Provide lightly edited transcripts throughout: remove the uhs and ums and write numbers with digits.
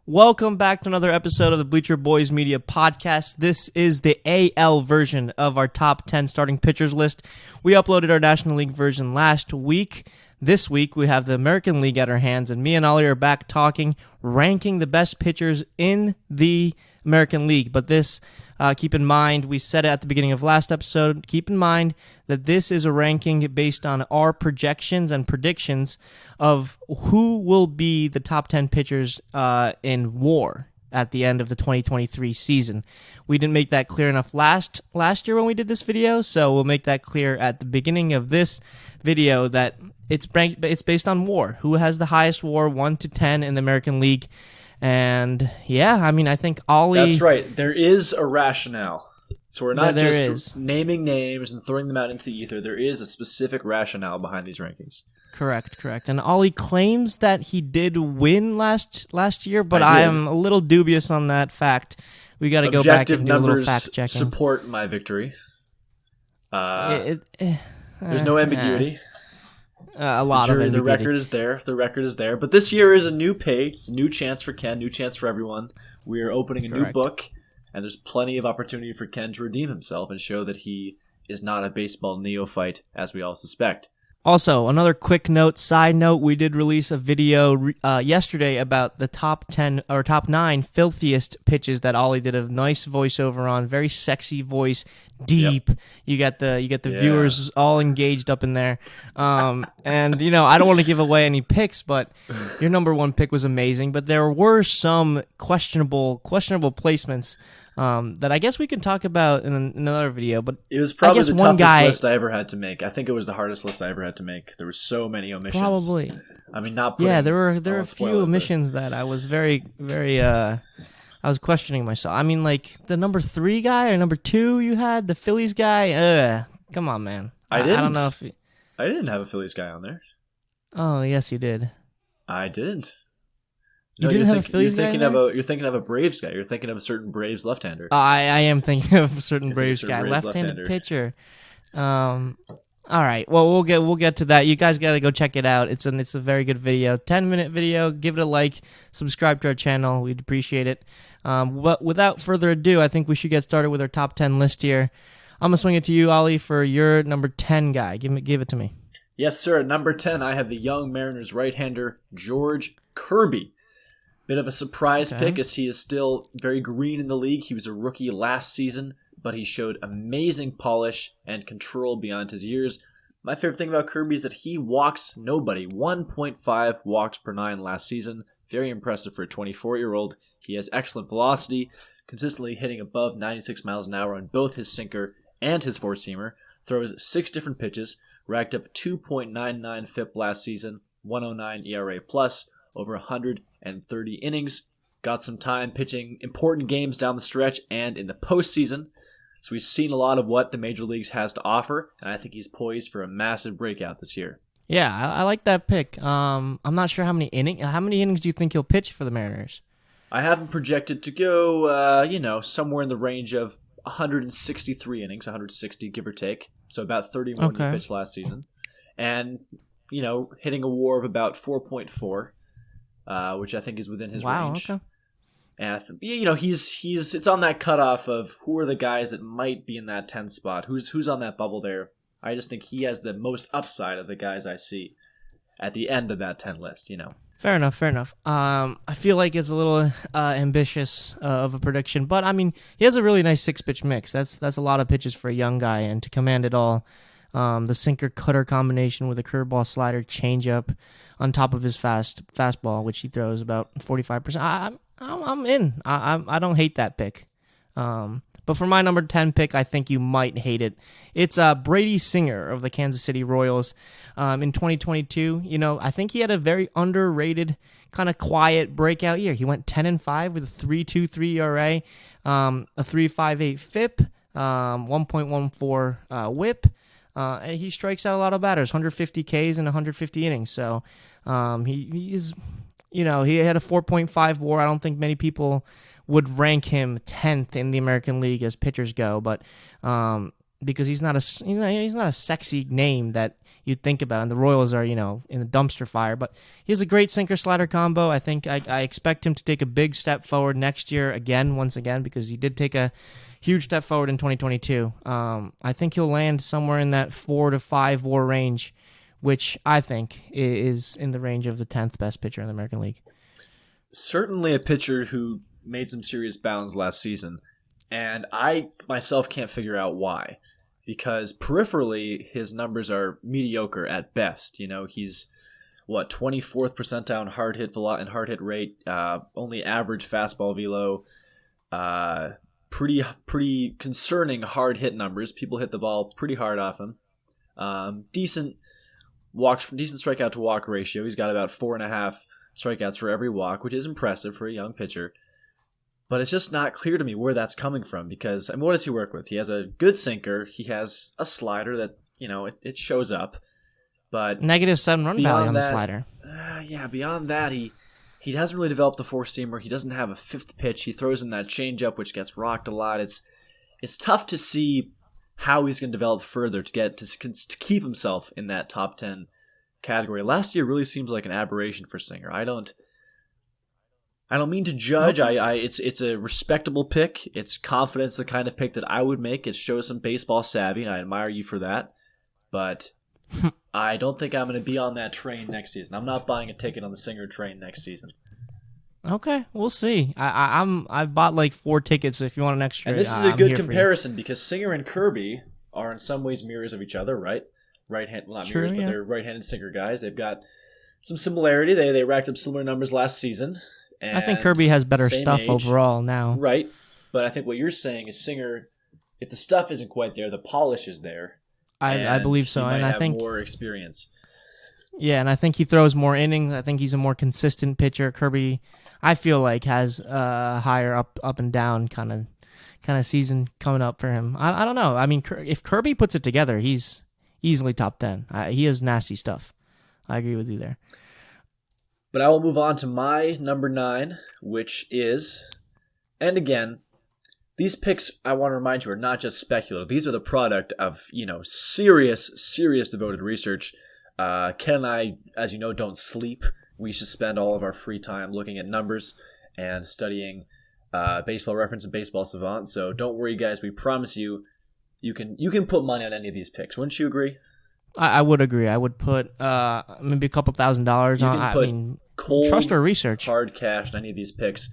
Welcome back to another episode of the Bleacher Boys Media Podcast. This is the AL version of our top 10 starting pitchers list. We uploaded our National League version last week. This week, we have the American League at our hands, and me and Ollie are back talking, ranking the best pitchers in the American League. But this, keep in mind, we said it at the beginning of last episode, keep in mind that this is a ranking based on our projections and predictions of who will be the top 10 pitchers in WAR at the end of the 2023 season. We didn't make that clear enough last year when we did this video, so we'll make that clear at the beginning of this video that it's based on WAR. Who has the highest WAR, 1 to 10 in the American League? And yeah, I mean, I think Ollie... That's right. There is a rationale. So we're not just naming names and throwing them out into the ether. There is a specific rationale behind these rankings. Correct. And Ollie claims that he did win last year, but I am a little dubious on that fact. We got to go back and do a little fact checking. Support my victory. There's no ambiguity. A lot of ambiguity. The record is there. The record is there. But this year is a new page. It's a new chance for Ken. New chance for everyone. We are opening a new book, and there's plenty of opportunity for Ken to redeem himself and show that he is not a baseball neophyte, as we all suspect. Also, another quick side note, we did release a video yesterday about the top 10 or top 9 filthiest pitches that Ollie did a nice voiceover on, very sexy voice, deep. Yep. You got the viewers all engaged up in there. And I don't want to give away any picks, but your number one pick was amazing, but there were some questionable placements that I guess we can talk about in another video. But it was probably the toughest list I ever had to make. I think it was the hardest list I ever had to make. There were so many omissions. Probably. I mean, not putting, there were a few omissions that I was very I was questioning myself. I mean, like the number 3 guy or number 2 you had, the Phillies guy. Come on, man. I didn't. I don't know if I didn't have a Phillies guy on there. Oh, yes, you did. I didn't. You didn't have a Phillies guy? You're thinking of a Braves guy. You're thinking of a certain Braves left-hander. I am thinking of a certain Braves guy, left-handed pitcher. All right. Well, we'll get to that. You guys got to go check it out. It's a very good video, 10-minute video. Give it a like. Subscribe to our channel. We'd appreciate it. But without further ado, I think we should get started with our top 10 list here. I'm gonna swing it to you, Ollie, for your number 10 guy. Give it to me. Yes, sir. At number 10, I have the young Mariners right-hander George Kirby. Bit of a surprise pick, as he is still very green in the league. He was a rookie last season, but he showed amazing polish and control beyond his years. My favorite thing about Kirby is that he walks nobody. 1.5 walks per 9 last season. Very impressive for a 24-year-old. He has excellent velocity, consistently hitting above 96 miles an hour on both his sinker and his four-seamer. Throws 6 different pitches, racked up 2.99 FIP last season, 109 ERA+, over 130 innings. Got some time pitching important games down the stretch and in the postseason. So we've seen a lot of what the major leagues has to offer, and I think he's poised for a massive breakout this year. Yeah, I like that pick. I'm not sure how many innings do you think he'll pitch for the Mariners? I have him projected to go, somewhere in the range of 163 innings, 160 give or take. So about 30 more than he pitched last season. And, hitting a WAR of about 4.4. Which I think is within his range. Okay. And it's on that cutoff of who are the guys that might be in that 10 spot. Who's on that bubble there? I just think he has the most upside of the guys I see at the end of that 10 list. Fair enough. I feel like it's a little ambitious of a prediction, but I mean he has a really nice 6-pitch mix. That's a lot of pitches for a young guy, and to command it all. The sinker cutter combination with a curveball slider changeup on top of his fastball, which he throws about 45%. I'm in. I don't hate that pick. But for my number 10 pick, I think you might hate it. It's Brady Singer of the Kansas City Royals. In 2022, I think he had a very underrated, kind of quiet breakout year. He went 10-5 with a 3.23 ERA, a 3.58 FIP, 1.14 WHIP. And he strikes out a lot of batters, 150 Ks in 150 innings. So he had a 4.5 WAR. I don't think many people would rank him 10th in the American League as pitchers go, but because he's not a sexy name that you'd think about. And the Royals are, in the dumpster fire. But he has a great sinker-slider combo. I think I expect him to take a big step forward next year once again, because he did take a huge step forward in 2022. I think he'll land somewhere in that 4 to 5 WAR range, which I think is in the range of the 10th best pitcher in the American League. Certainly a pitcher who made some serious bounds last season, and I myself can't figure out why. Because peripherally, his numbers are mediocre at best. He's 24th percentile in hard hit rate, only average fastball velo, pretty concerning hard hit numbers. People hit the ball pretty hard off him. Decent strikeout to walk ratio. He's got about 4.5 strikeouts for every walk, which is impressive for a young pitcher. But it's just not clear to me where that's coming from, because, what does he work with? He has a good sinker. He has a slider that, it shows up. But -7 run value on the slider. Beyond that, he hasn't really developed the four-seamer. He doesn't have a fifth pitch. He throws in that changeup, which gets rocked a lot. It's tough to see how he's going to develop further to keep himself in that top 10 category. Last year really seems like an aberration for Singer. I don't mean to judge. It's a respectable pick. It's confidence, the kind of pick that I would make. It shows some baseball savvy, and I admire you for that. But I don't think I'm going to be on that train next season. I'm not buying a ticket on the Singer train next season. Okay, we'll see. I've bought like 4 tickets. If you want an extra, and this is a good comparison, because Singer and Kirby are in some ways mirrors of each other, right? Mirrors, but they're right-handed sinker guys. They've got some similarity. They racked up similar numbers last season. I think Kirby has better stuff overall now. Right. But I think what you're saying is Singer, if the stuff isn't quite there, the polish is there. I believe so. And I think more experience. Yeah, and I think he throws more innings. I think he's a more consistent pitcher. Kirby, I feel like, has a higher up and down kind of season coming up for him. I don't know. If Kirby puts it together, he's easily top 10. He has nasty stuff. I agree with you there. But I will move on to my number 9, which is, and again, these picks, I want to remind you, are not just speculative. These are the product of, serious devoted research. Ken and I, as you know, don't sleep. We should spend all of our free time looking at numbers and studying Baseball Reference and Baseball Savant. So don't worry, guys. We promise you can put money on any of these picks. Wouldn't you agree? I would agree. I would put maybe a couple $1,000 on. Cold, trust our research. Hard cash on any of these picks.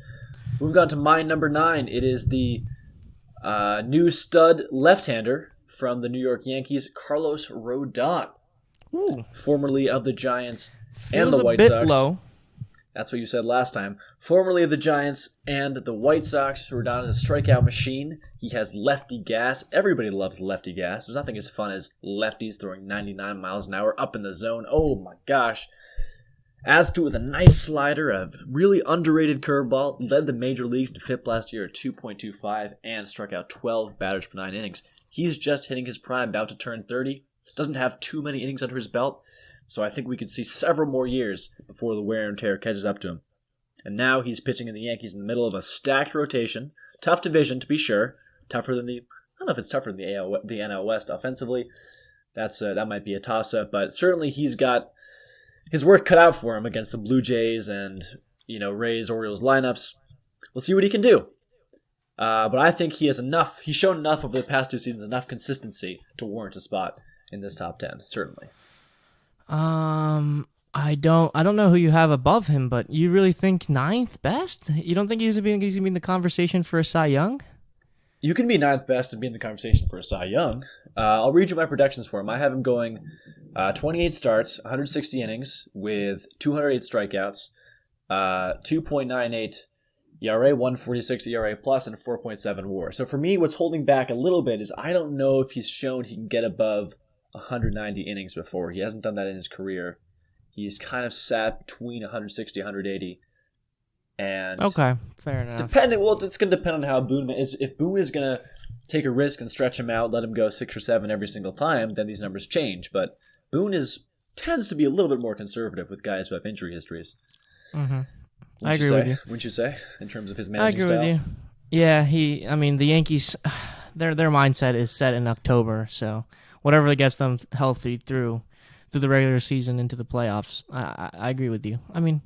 Moving on to my number 9. It is the new stud left-hander from the New York Yankees, Carlos Rodon. Ooh. Formerly of the Giants and Feels the White a bit Sox. Low. That's what you said last time. Formerly of the Giants and the White Sox, Rodon is a strikeout machine. He has lefty gas. Everybody loves lefty gas. There's nothing as fun as lefties throwing 99 miles an hour up in the zone. Oh my gosh. Adds to it with a nice slider, a really underrated curveball. Led the major leagues in FIP last year at 2.25 and struck out 12 batters per 9 innings. He's just hitting his prime, about to turn 30. Doesn't have too many innings under his belt. So I think we could see several more years before the wear and tear catches up to him. And now he's pitching in the Yankees in the middle of a stacked rotation. Tough division, to be sure. Tougher than I don't know if it's tougher than the NL West offensively. That might be a toss-up, but certainly he's got his work cut out for him against the Blue Jays and Rays, Orioles lineups. We'll see what he can do. But I think he has enough. He's shown enough over the past 2 seasons, enough consistency to warrant a spot in this top 10, certainly. I don't know who you have above him, but you really think 9th best? You don't think he's going to be in the conversation for a Cy Young? You can be 9th best and be in the conversation for a Cy Young. I'll read you my predictions for him. I have him going 28 starts, 160 innings with 208 strikeouts, 2.98 ERA, 146 ERA plus, and 4.7 WAR. So for me, what's holding back a little bit is I don't know if he's shown he can get above 190 innings before. He hasn't done that in his career. He's kind of sat between 160 180. And okay, fair enough. It's going to depend on how Boone is. If Boone is going to take a risk and stretch him out, let him go 6 or 7 every single time, then these numbers change. But Boone tends to be a little bit more conservative with guys who have injury histories. Mm-hmm. I agree with you. Wouldn't you say, in terms of his managing style? I agree with you. Yeah, the Yankees, their mindset is set in October, so whatever gets them healthy through through the regular season into the playoffs. I agree with you. I mean,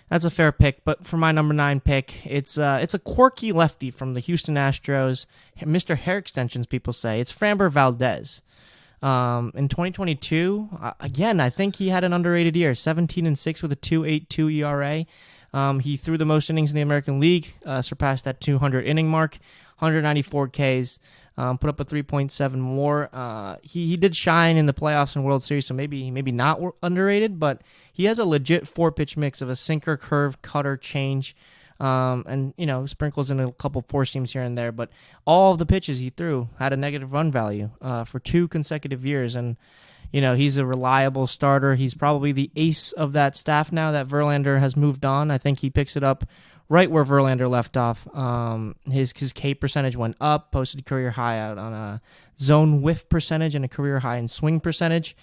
that's a fair pick. But for my number 9 pick, it's a quirky lefty from the Houston Astros, Mr. Hair Extensions, people say. It's Framber Valdez. In 2022, again, I think he had an underrated year, 17-6 with a 2.82 ERA. He threw the most innings in the American League, surpassed that 200 inning mark, 194 Ks, put up a 3.7 WAR. He did shine in the playoffs and World Series, so maybe not underrated, but he has a legit 4-pitch mix of a sinker, curve, cutter, change. And sprinkles in a couple 4-seams here and there, but all of the pitches he threw had a negative run value for 2 consecutive years, and he's a reliable starter. He's probably the ace of that staff now that Verlander has moved on. I think he picks it up right where Verlander left off. His K percentage went up, posted a career high out on a zone whiff percentage and a career high in swing percentage.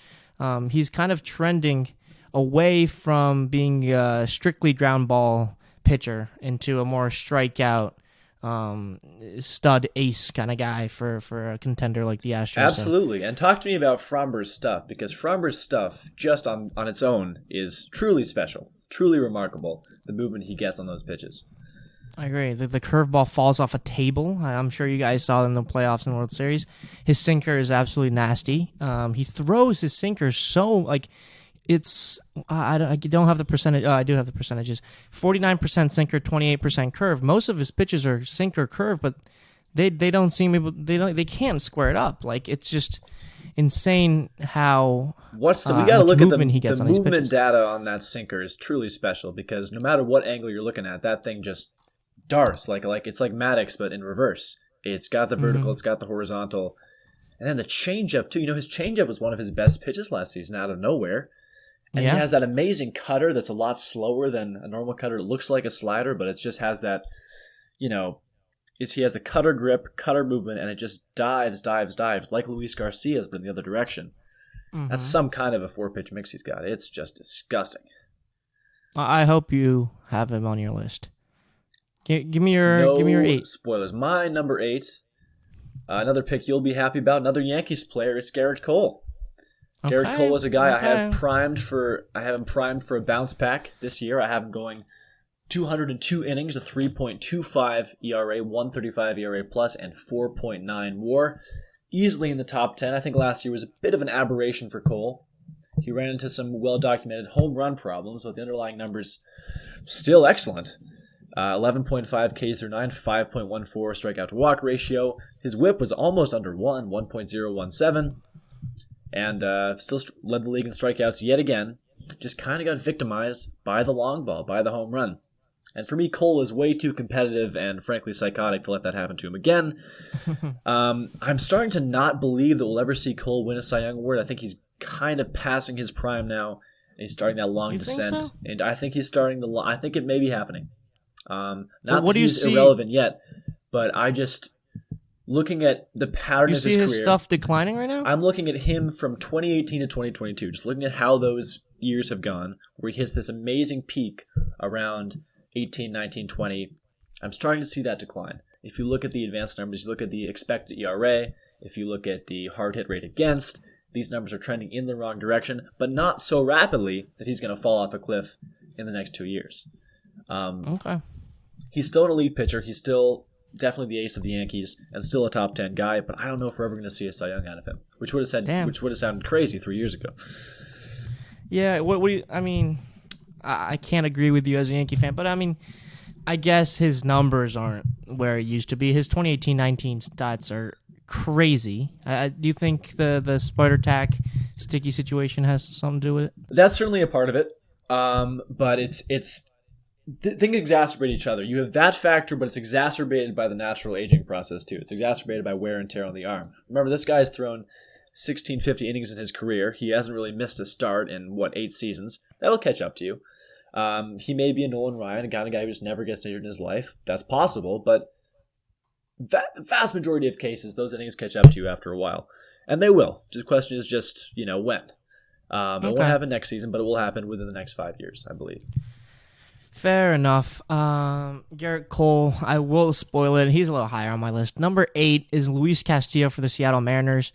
He's kind of trending away from being a strictly ground ball pitcher into a more strikeout stud ace kind of guy for a contender like the Astros. Absolutely. And talk to me about Framber's stuff, because Framber's stuff just on its own is truly special, truly remarkable, the movement he gets on those pitches. I agree. The curveball falls off a table. I'm sure you guys saw it in the playoffs and World Series. His sinker is absolutely nasty. He throws his sinker so it's I don't have the percentage. I do have the percentages. 49% sinker, 28% curve. Most of his pitches are sinker curve, but they don't seem able. They can't square it up. Like, it's just insane how. We got to look at the movement data on that sinker is truly special, because no matter what angle you're looking at, that thing just darts like it's like Maddox but in reverse. It's got the vertical, It's got the horizontal, and then the changeup too. His changeup was one of his best pitches last season out of nowhere. And he has that amazing cutter that's a lot slower than a normal cutter. It looks like a slider, but it just has that, he has the cutter grip, cutter movement, and it just dives like Luis Garcia's, but in the other direction. Mm-hmm. That's some kind of a 4-pitch mix he's got. It's just disgusting. I hope you have him on your list. Give me your 8. Spoilers. My number 8, another pick you'll be happy about, another Yankees player. It's Garrett Cole. Garrett Cole is a guy I have him primed for a bounce back this year. I have him going 202 innings, a 3.25 ERA, 135 ERA plus, and 4.9 WAR. Easily in the top 10. I think last year was a bit of an aberration for Cole. He ran into some well-documented home run problems, but the underlying numbers still excellent. 11.5 Ks through 9, 5.14 strikeout to walk ratio. His whip was almost under 1.017. And still led the league in strikeouts yet again. Just kind of got victimized by the long ball, by the home run. And for me, Cole is way too competitive and frankly psychotic to let that happen to him again. I'm starting to not believe that we'll ever see Cole win a Cy Young Award. I think he's kind of passing his prime now. And he's starting that long descent. So? And I think he's starting I think it may be happening. Not that he's irrelevant yet, but I just... Looking at the pattern of his career. You see his stuff declining right now? I'm looking at him from 2018 to 2022, just looking at how those years have gone, where he hits this amazing peak around 18, 19, 20. I'm starting to see that decline. If you look at the advanced numbers, you look at the expected ERA, if you look at the hard hit rate against, these numbers are trending in the wrong direction, but not so rapidly that he's going to fall off a cliff in the next 2 years. Okay. He's still an elite pitcher. He's still... definitely the ace of the Yankees and still a top 10 guy, but I don't know if we're ever going to see a Cy Young out of him, which would have sounded crazy 3 years ago. Yeah, I can't agree with you as a Yankee fan, but I mean, I guess his numbers aren't where it used to be. His 2018-19 stats are crazy. Do you think the spider tack sticky situation has something to do with it? That's certainly a part of it, but it's things exacerbate each other. You have that factor, but it's exacerbated by the natural aging process too. It's exacerbated by wear and tear on the arm. Remember, this guy's thrown 1,650 innings in his career. He hasn't really missed a start in, 8 seasons. That'll catch up to you. He may be a Nolan Ryan, a kind of guy who just never gets injured in his life. That's possible, but the vast majority of cases, those innings catch up to you after a while. And they will. The question is just, when. It won't happen next season, but it will happen within the next 5 years, I believe. Fair enough. Garrett Cole, I will spoil it. He's a little higher on my list. Number 8 is Luis Castillo for the Seattle Mariners.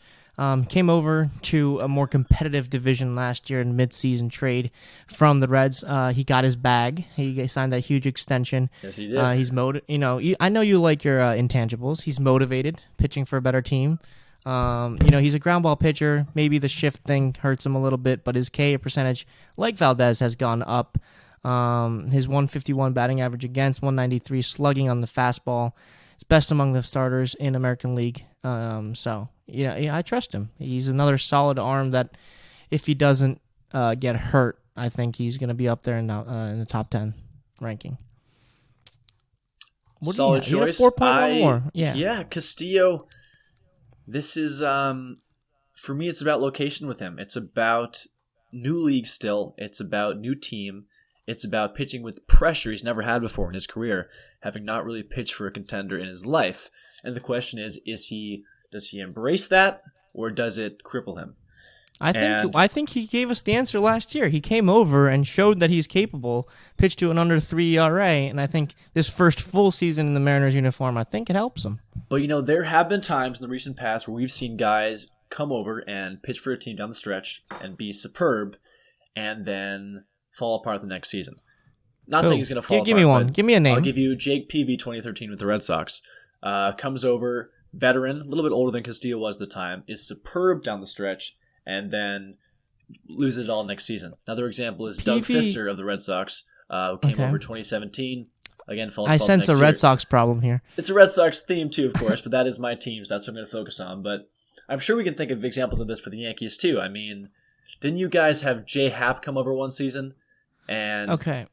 Came over to a more competitive division last year in mid-season trade from the Reds. He got his bag. He signed that huge extension. Yes, he did. He's I know you like your intangibles. He's motivated, pitching for a better team. He's a ground ball pitcher. Maybe the shift thing hurts him a little bit, but his K percentage, like Valdez, has gone up. His 151 batting average against, 193 slugging on the fastball. It's best among the starters in American League. I trust him. He's another solid arm that, if he doesn't get hurt, I think he's going to be up there in the top 10 ranking. Solid choice. 4.1 more. Yeah, Castillo. This is, for me, it's about location with him. It's about new league still. It's about new team. It's about pitching with pressure he's never had before in his career, having not really pitched for a contender in his life. And the question is does he embrace that, or does it cripple him? I think he gave us the answer last year. He came over and showed that he's capable, pitched to an under 3 ERA, and I think this first full season in the Mariners uniform, I think it helps him. But, there have been times in the recent past where we've seen guys come over and pitch for a team down the stretch and be superb and then fall apart the next season. Not saying he's going to fall apart. Give me one. Give me a name. I'll give you Jake Peavy, 2013 with the Red Sox. Comes over, veteran, a little bit older than Castillo was at the time, is superb down the stretch, and then loses it all next season. Another example is Doug Fister of the Red Sox, who came over 2017. Again, falls apart. I sense a Red Sox problem here. It's a Red Sox theme too, of course, but that is my team, so that's what I'm going to focus on. But I'm sure we can think of examples of this for the Yankees too. I mean, didn't you guys have Jay Happ come over one season? And okay.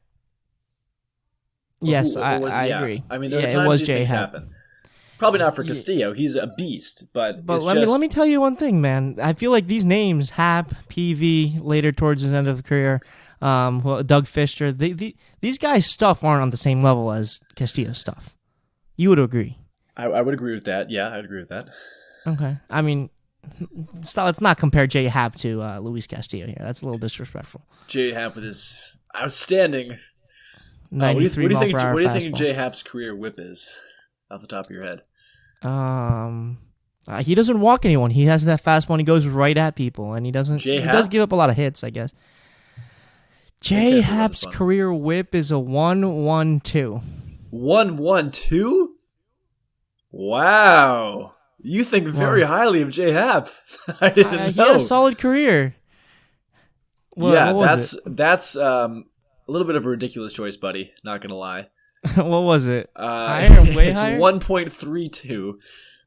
Yes, I agree. I mean, there are times these things happen. Probably not for Castillo. He's a beast, but let me tell you one thing, man. I feel like these names, Happ, PV, later towards his end of the career, Doug Fister, these guys' stuff aren't on the same level as Castillo's stuff. You would agree? I would agree with that. Yeah, I'd agree with that. Okay. I mean, let's not compare Jay Happ to Luis Castillo here. That's a little disrespectful. Jay Happ with his outstanding 93 what do you think Jay Happ's career whip is, off the top of your head? He doesn't walk anyone. He has that fastball and he goes right at people, and he doesn't. He does give up a lot of hits, I guess. Jay Happ's career whip is a 1-1-2. 1-1-2? Wow. You think very highly of Jay Happ. I didn't know. He had a solid career. That's a little bit of a ridiculous choice, buddy. Not going to lie. What was it? Way higher? 1.32.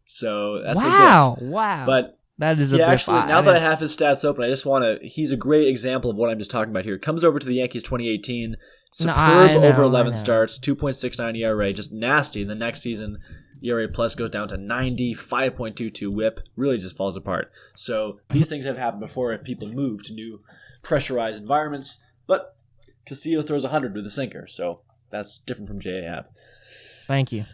So that's wow. But that is a actually, now that I have his stats open, I just want to. He's a great example of what I'm just talking about here. Comes over to the Yankees 2018, superb over 11 starts, 2.69 ERA, just nasty. The next season, ERA plus goes down to 90, 5.22 WHIP, really just falls apart. So these things have happened before if people move to new pressurized environments. But Castillo throws 100 with a sinker, so that's different from J.A. Happ. Thank you.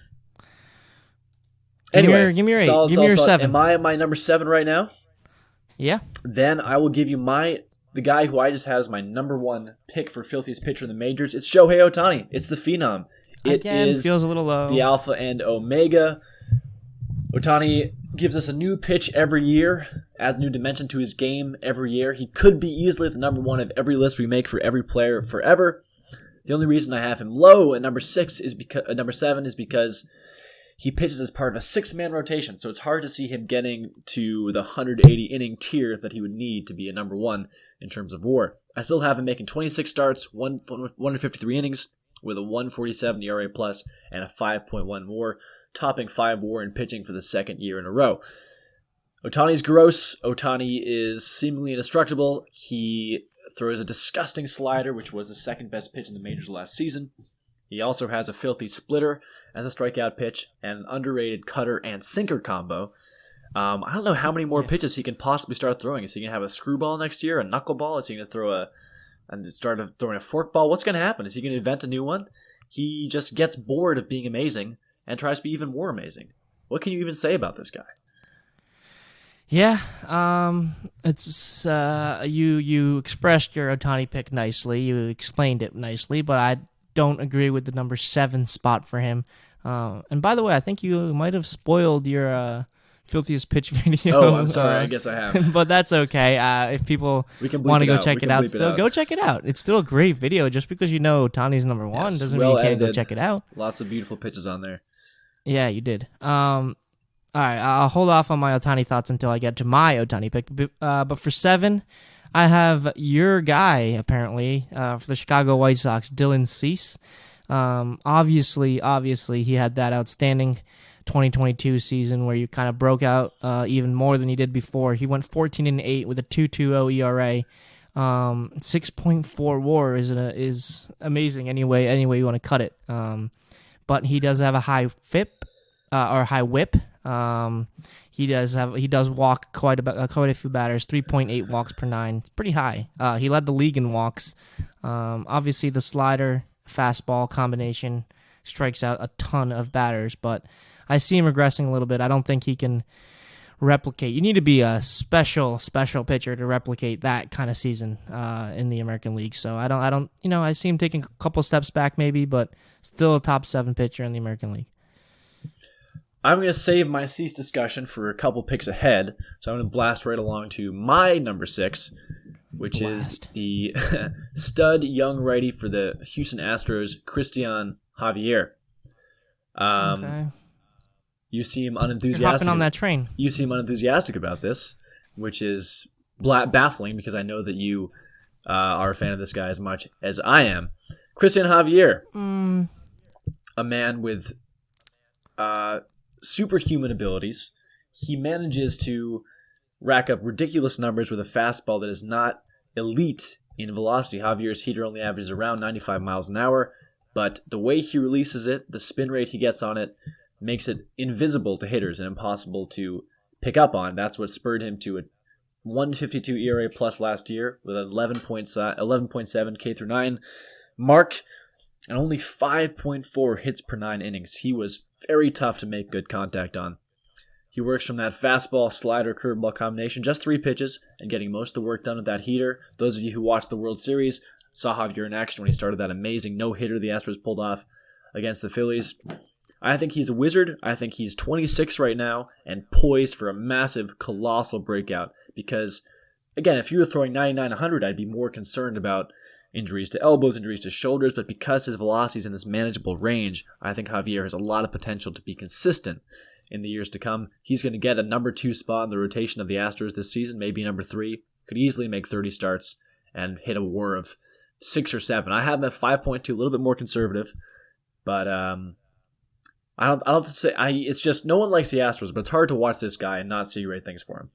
Anyway, give me your 8. Give me your 7. Am I my number 7 right now? Yeah. Then I will give you the guy who I just had as my number 1 pick for filthiest pitcher in the majors. It's Shohei Ohtani. It's the Phenom. It feels a little low. The alpha and omega. Ohtani gives us a new pitch every year, adds a new dimension to his game every year. He could be easily at the number 1 of every list we make for every player forever. The only reason I have him low at number 7 is because he pitches as part of a 6-man rotation, so it's hard to see him getting to the 180-inning tier that he would need to be a number 1 in terms of WAR. I still have him making 26 starts, 153 innings, with a 147 ERA plus and a 5.1 WAR, topping 5 WAR in pitching for the second year in a row. Ohtani's gross. Ohtani is seemingly indestructible. He throws a disgusting slider, which was the second best pitch in the majors last season. He also has a filthy splitter as a strikeout pitch and an underrated cutter and sinker combo. I don't know how many more pitches he can possibly start throwing. Is he going to have a screwball next year, a knuckleball? Is he going to start throwing a forkball? What's going to happen? Is he going to invent a new one? He just gets bored of being amazing and tries to be even more amazing. What can you even say about this guy? Yeah, it's you expressed your Ohtani pick nicely. You explained it nicely, but I don't agree with the number 7 spot for him. And by the way, I think you might have spoiled your filthiest pitch video. Oh, I'm sorry. I guess I have. But that's okay. If people want to go check it out, still go check it out. It's still a great video. Just because you know Ohtani's number one doesn't mean you can't go check it out. Lots of beautiful pitches on there. Yeah, you did. All right, I'll hold off on my Ohtani thoughts until I get to my Ohtani pick. But for 7, I have your guy, apparently, for the Chicago White Sox, Dylan Cease. Obviously, he had that outstanding 2022 season where you kind of broke out even more than he did before. He went 14-8 with a 2.20 ERA. 6.4 WAR is amazing any way you want to cut it. But he does have a high FIP or high WHIP. He does walk quite a few batters, 3.8 walks per 9. It's pretty high. He led the league in walks. Obviously, the slider fastball combination strikes out a ton of batters, but I see him regressing a little bit. I don't think he can replicate. You need to be a special pitcher to replicate that kind of season in the American League. So I don't. I see him taking a couple steps back maybe, but still a top 7 pitcher in the American League. I'm going to save my Cease discussion for a couple picks ahead, so I'm going to blast right along to my number 6, which is the stud young righty for the Houston Astros, Christian Javier. Okay. You seem unenthusiastic. You're hopping on that train. You seem unenthusiastic about this, which is baffling because I know that you are a fan of this guy as much as I am. Christian Javier, a man with superhuman abilities. He manages to rack up ridiculous numbers with a fastball that is not elite in velocity. Javier's heater only averages around 95 miles an hour, but the way he releases it, the spin rate he gets on it, makes it invisible to hitters and impossible to pick up on. That's what spurred him to a 152 ERA plus last year with 11.7 K through 9 mark and only 5.4 hits per 9 innings. He was very tough to make good contact on. He works from that fastball, slider, curveball combination, just 3 pitches, and getting most of the work done with that heater. Those of you who watched the World Series saw Javier in action when he started that amazing no-hitter the Astros pulled off against the Phillies. I think he's a wizard. I think he's 26 right now and poised for a massive, colossal breakout. Because, again, if you were throwing 99, 100, I'd be more concerned about injuries to elbows, injuries to shoulders. But because his velocity is in this manageable range, I think Javier has a lot of potential to be consistent in the years to come. He's going to get a number 2 spot in the rotation of the Astros this season, maybe number 3. Could easily make 30 starts and hit a WAR of 6 or 7. I have him at 5.2, a little bit more conservative. But I don't say it's just no one likes the Astros, but it's hard to watch this guy and not see great things for him.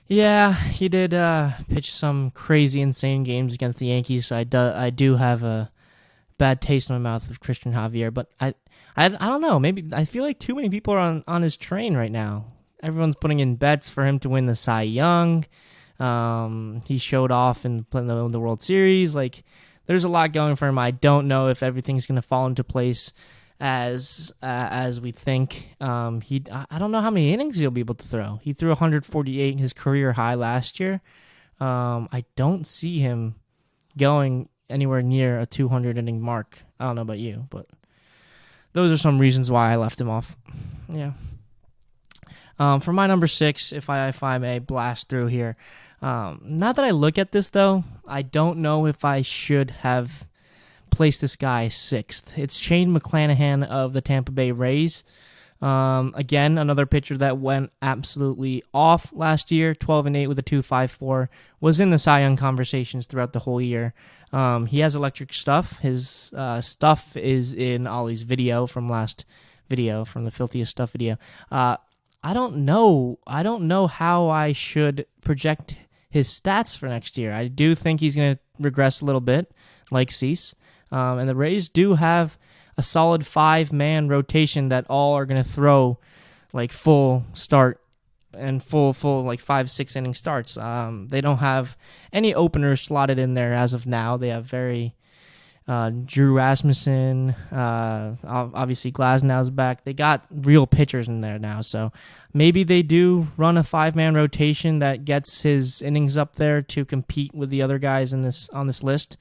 Yeah, he did pitch some crazy, insane games against the Yankees. So I do have a bad taste in my mouth with Christian Javier, but I don't know. Maybe I feel like too many people are on his train right now. Everyone's putting in bets for him to win the Cy Young. He showed off in the World Series. Like, there's a lot going for him. I don't know if everything's going to fall into place as we think. I don't know how many innings he'll be able to throw. He threw 148, his career high last year. I don't see him going anywhere near a 200 inning mark. I don't know about you, but those are some reasons why I left him off. Yeah. For my number 6, if I may blast through here. Now that I look at this, though, I don't know if I should have placed this guy 6th. It's Shane McClanahan of the Tampa Bay Rays. Again, another pitcher that went absolutely off last year, 12-8 with a 2.54, was in the Cy Young conversations throughout the whole year. He has electric stuff. His stuff is in Ollie's video from the Filthiest Stuff video. I don't know how I should project his stats for next year. I do think he's going to regress a little bit, like Cease. And the Rays do have a solid 5-man rotation that all are going to throw like full start and full like 5-6 inning starts. They don't have any openers slotted in there as of now. They have Drew Rasmussen, obviously Glasnow's back. They got real pitchers in there now, so maybe they do run a 5-man rotation that gets his innings up there to compete with the other guys on this list.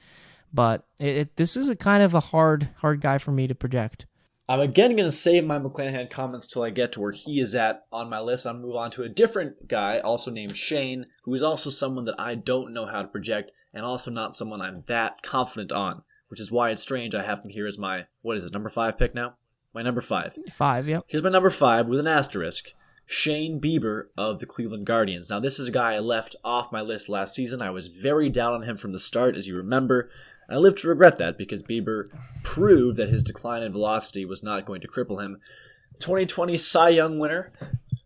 But this is a kind of a hard guy for me to project. I'm again going to save my McClanahan comments till I get to where he is at on my list. I'm going to move on to a different guy, also named Shane, who is also someone that I don't know how to project, and also not someone I'm that confident on, which is why it's strange I have him here as my, what is it, number 5 pick now? My number 5. 5, yep. Here's my number 5 with an asterisk. Shane Bieber of the Cleveland Guardians. Now, this is a guy I left off my list last season. I was very down on him from the start, as you remember. I live to regret that because Bieber proved that his decline in velocity was not going to cripple him. 2020 Cy Young winner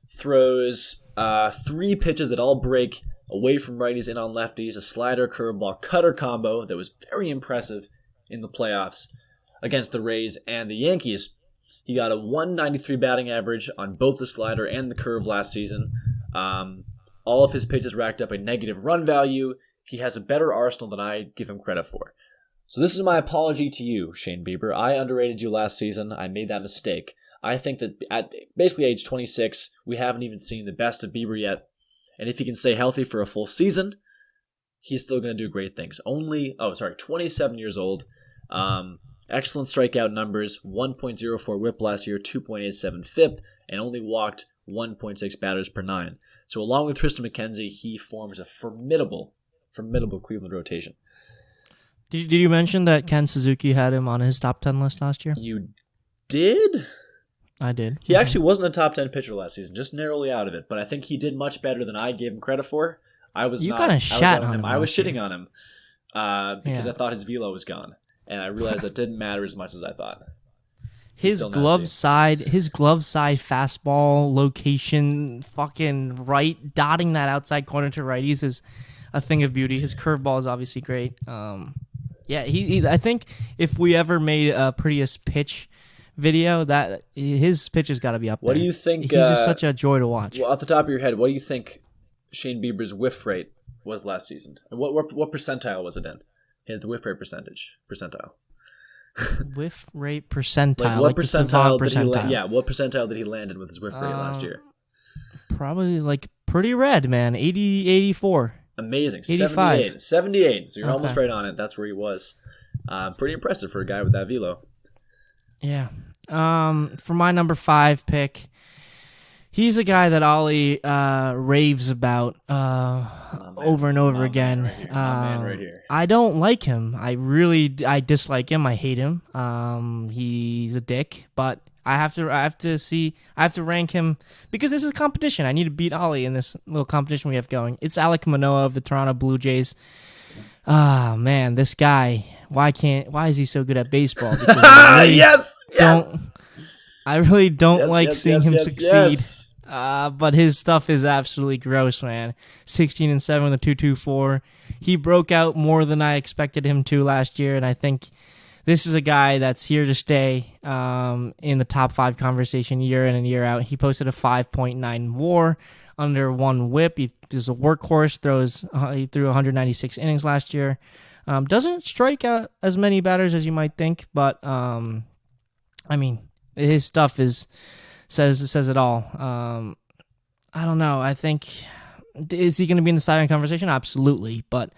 throws 3 pitches that all break away from righties and on lefties, a slider, curveball, cutter combo that was very impressive in the playoffs against the Rays and the Yankees. He got a 193 batting average on both the slider and the curve last season. All of his pitches racked up a negative run value. He has a better arsenal than I give him credit for. So this is my apology to you, Shane Bieber. I underrated you last season. I made that mistake. I think that at basically age 26, we haven't even seen the best of Bieber yet. And if he can stay healthy for a full season, he's still going to do great things. 27 years old. Excellent strikeout numbers, 1.04 whip last year, 2.87 FIP, and only walked 1.6 batters per 9. So along with Tristan McKenzie, he forms a formidable Cleveland rotation. Did you mention that Ken Suzuki had him on his top 10 list last year? You did? I did. He actually wasn't a top 10 pitcher last season, just narrowly out of it. But I think he did much better than I gave him credit for. I was shitting on him because I thought his velo was gone, and I realized that didn't matter as much as I thought. His glove side fastball location, fucking right, dotting that outside corner to righties is a thing of beauty. His curveball is obviously great. Yeah, he I think if we ever made a prettiest pitch video, that his pitch has got to be up there. What do you think? He's just such a joy to watch. Well, off the top of your head, what do you think Shane Bieber's whiff rate was last season? And what percentile was it in? His whiff rate percentile. Whiff rate percentile. Like what percentile did percentile. he? What percentile did he land in with his whiff rate last year? Probably like pretty red, man. 80, 84. Amazing. 85. 78. So you're almost right on it. That's where he was. Pretty impressive for a guy with that velo. Yeah. For my number 5 pick, he's a guy that Ollie raves about over and over again. Man right here. I don't like him. I dislike him. I hate him. He's a dick, but I have to rank him because this is competition. I need to beat Ollie in this little competition we have going. It's Alek Manoah of the Toronto Blue Jays. Ah, man, this guy. Why is he so good at baseball? Because I really don't like seeing him succeed. But his stuff is absolutely gross, man. 16-7 with a 2.24. He broke out more than I expected him to last year, and I think this is a guy that's here to stay in the top 5 conversation year in and year out. He posted a 5.9 WAR under 1 whip. He is a workhorse. He threw 196 innings last year. Doesn't strike out as many batters as you might think, but I mean, his stuff says it all. I don't know. I think, is he going to be in the Cy Young conversation? Absolutely, but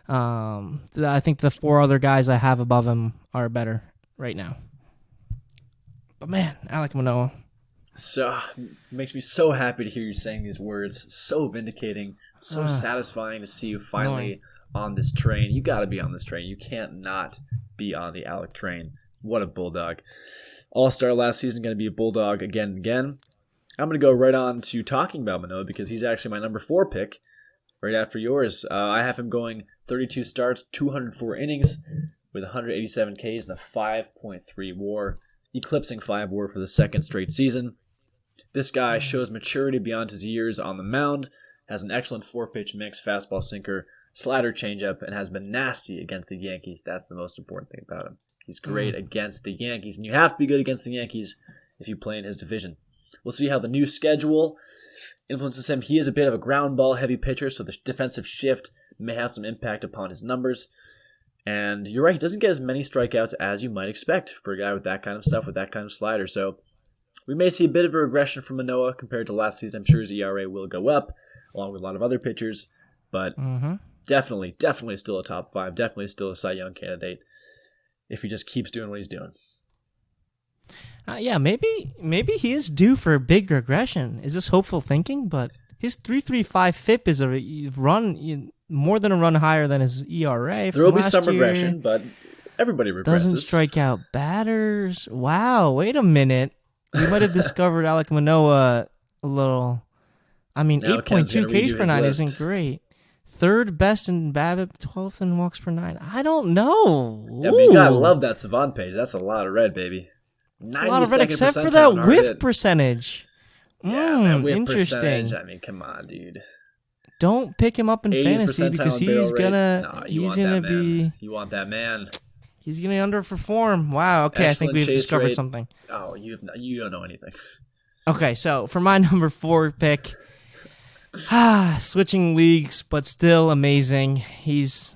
I think the 4 other guys I have above him are better right now. But man, Alek Manoah. So makes me so happy to hear you saying these words. So vindicating. So satisfying to see you finally on this train. You got to be on this train. You can't not be on the Alek train. What a bulldog. All-star last season, going to be a bulldog again and again. I'm going to go right on to talking about Manoah because he's actually my number 4 pick right after yours. I have him going 32 starts, 204 innings with 187 Ks and a 5.3 WAR, eclipsing 5 WAR for the second straight season. This guy shows maturity beyond his years on the mound, has an excellent 4-pitch mix, fastball, sinker, slider, changeup, and has been nasty against the Yankees. That's the most important thing about him. He's great against the Yankees, and you have to be good against the Yankees if you play in his division. We'll see how the new schedule influences him. He is a bit of a ground ball heavy pitcher, so the defensive shift may have some impact upon his numbers. And you're right, he doesn't get as many strikeouts as you might expect for a guy with that kind of stuff, with that kind of slider. So we may see a bit of a regression from Manoah compared to last season. I'm sure his ERA will go up, along with a lot of other pitchers. But definitely still a top 5. Definitely still a Cy Young candidate if he just keeps doing what he's doing. Yeah, maybe he is due for a big regression. Is this hopeful thinking? But his 3.35 FIP is a run more than a run higher than his ERA. There will be some regression, but everybody regresses. Doesn't strike out batters. Wow, wait a minute. You might have discovered Alek Manoah a little. I mean, 8.2 Ks per nine isn't great. Third best in BABIP, 12th in walks per nine. I don't know. Yeah, but you gotta love that Savant page. That's a lot of red, baby. A lot of red, except for that whiff percentage. Yeah, that whiff interesting. Percentage. I mean, come on, dude. Don't pick him up in fantasy because he's gonna be. You want that man. He's gonna underperform. Wow. Okay, Excellent. I think we've discovered something. Oh, you don't know anything. Okay, so for my number 4 pick. Switching leagues, but still amazing.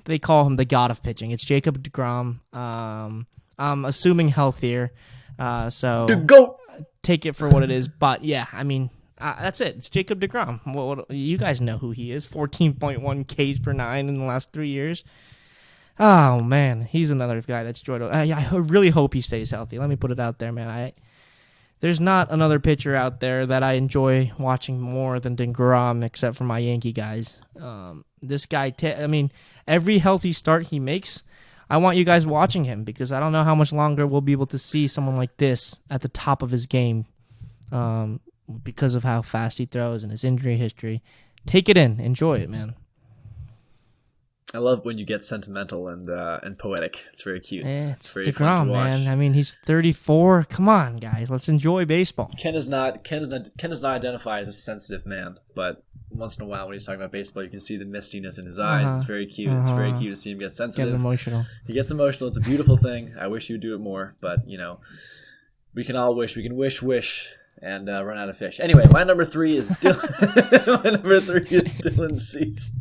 They call him the god of pitching. It's Jacob deGrom. I'm assuming healthier, so the GOAT. Take it for what it is. But yeah, I mean, that's it. It's Jacob deGrom. What you guys know who he is? 14.1 Ks per nine in the last 3 years. Oh man, he's another guy that's joy to. I really hope he stays healthy. Let me put it out there, man. There's not another pitcher out there that I enjoy watching more than deGrom, except for my Yankee guys. This guy, every healthy start he makes, I want you guys watching him because I don't know how much longer we'll be able to see someone like this at the top of his game because of how fast he throws and his injury history. Take it in. Enjoy it, man. I love when you get sentimental and poetic. It's very cute. Yeah, it's very fun to watch. Man. I mean, he's 34. Come on, guys. Let's enjoy baseball. Ken does not identify as a sensitive man, but once in a while when he's talking about baseball, you can see the mistiness in his eyes. It's very cute. It's very cute to see him get sensitive. Get emotional. He gets emotional. It's a beautiful thing. I wish he would do it more, but we can all wish. We can wish and run out of fish. Anyway, my number 3 is Dylan. My number 3 is Dylan Cease.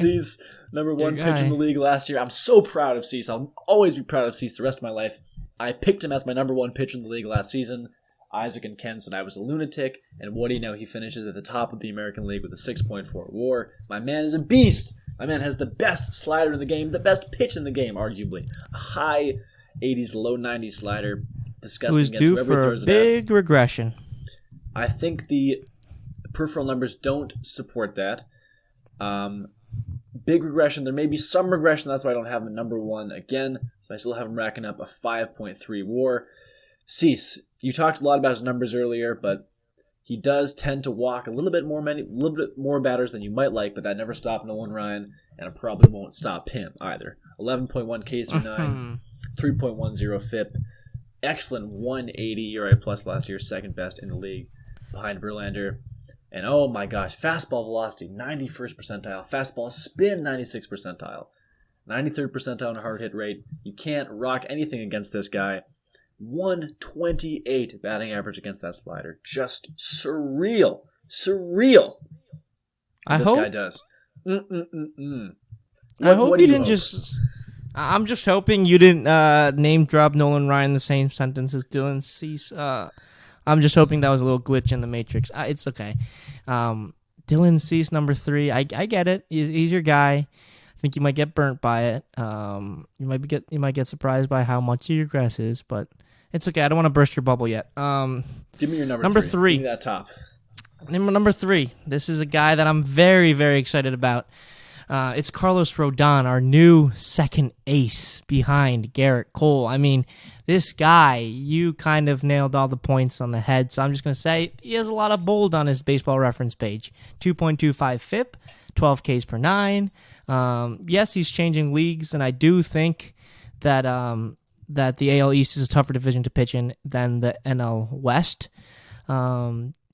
Cease, number 1 pitcher in the league last year. I'm so proud of Cease. I'll always be proud of Cease the rest of my life. I picked him as my number 1 pitcher in the league last season. Isaac and Ken said I was a lunatic, and what do you know? He finishes at the top of the American League with a 6.4 WAR. My man is a beast. My man has the best slider in the game, the best pitch in the game, arguably. A high 80s, low 90s slider. Disgusting. Who's due for a big regression. I think the peripheral numbers don't support that. Big regression. There may be some regression. That's why I don't have him number 1 again. So I still have him racking up a 5.3 WAR. Cease. You talked a lot about his numbers earlier, but he does tend to walk a little bit more batters than you might like, but that never stopped Nolan Ryan, and it probably won't stop him either. 11.1 Ks per 9, 3.10 FIP. Excellent 180 ERA plus last year, second best in the league behind Verlander. And oh my gosh, fastball velocity, 91st percentile. Fastball spin, 96th percentile. 93rd percentile in hard hit rate. You can't rock anything against this guy. 128 batting average against that slider. Just surreal. Surreal. This guy does. I hope you didn't just... I'm just hoping you didn't name drop Nolan Ryan in the same sentence as Dylan Cease. I'm just hoping that was a little glitch in the Matrix. It's okay. Dylan Cease, number 3. I get it. He's your guy. I think you might get burnt by it. You might get surprised by how much he regresses, but it's okay. I don't want to burst your bubble yet. Give me your number 3. Give me that top. Number 3. This is a guy that I'm very, very excited about. It's Carlos Rodon, our new second ace behind Garrett Cole. I mean, this guy, you kind of nailed all the points on the head, so I'm just going to say he has a lot of bold on his baseball reference page. 2.25 FIP, 12 Ks per 9. Yes, he's changing leagues, and I do think that that the AL East is a tougher division to pitch in than the NL West.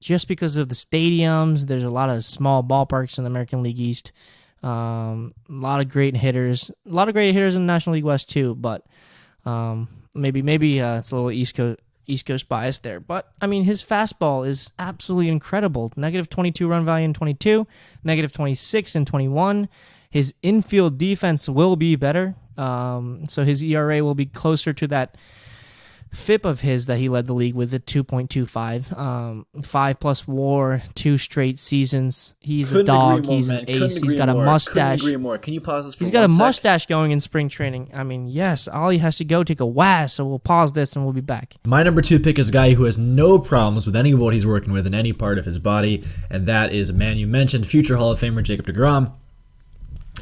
Just because of the stadiums, there's a lot of small ballparks in the American League East. A lot of great hitters. A lot of great hitters in the National League West too, but maybe it's a little East Coast bias there. But I mean, his fastball is absolutely incredible. Negative 22 run value in 22, negative 26 in 21. His infield defense will be better, so his ERA will be closer to that FIP of his that he led the league with at 2.25. 5+ WAR, 2 straight seasons. He's a dog. He's an ace. He's got a mustache. Couldn't agree more. Can you pause this for He's got a 1 sec? mustache going in spring training. I mean, yes, Ollie has to go take a whiz, so we'll pause this and we'll be back. My number 2 pick is a guy who has no problems with any of what he's working with in any part of his body, and that is a man you mentioned, future Hall of Famer Jacob deGrom.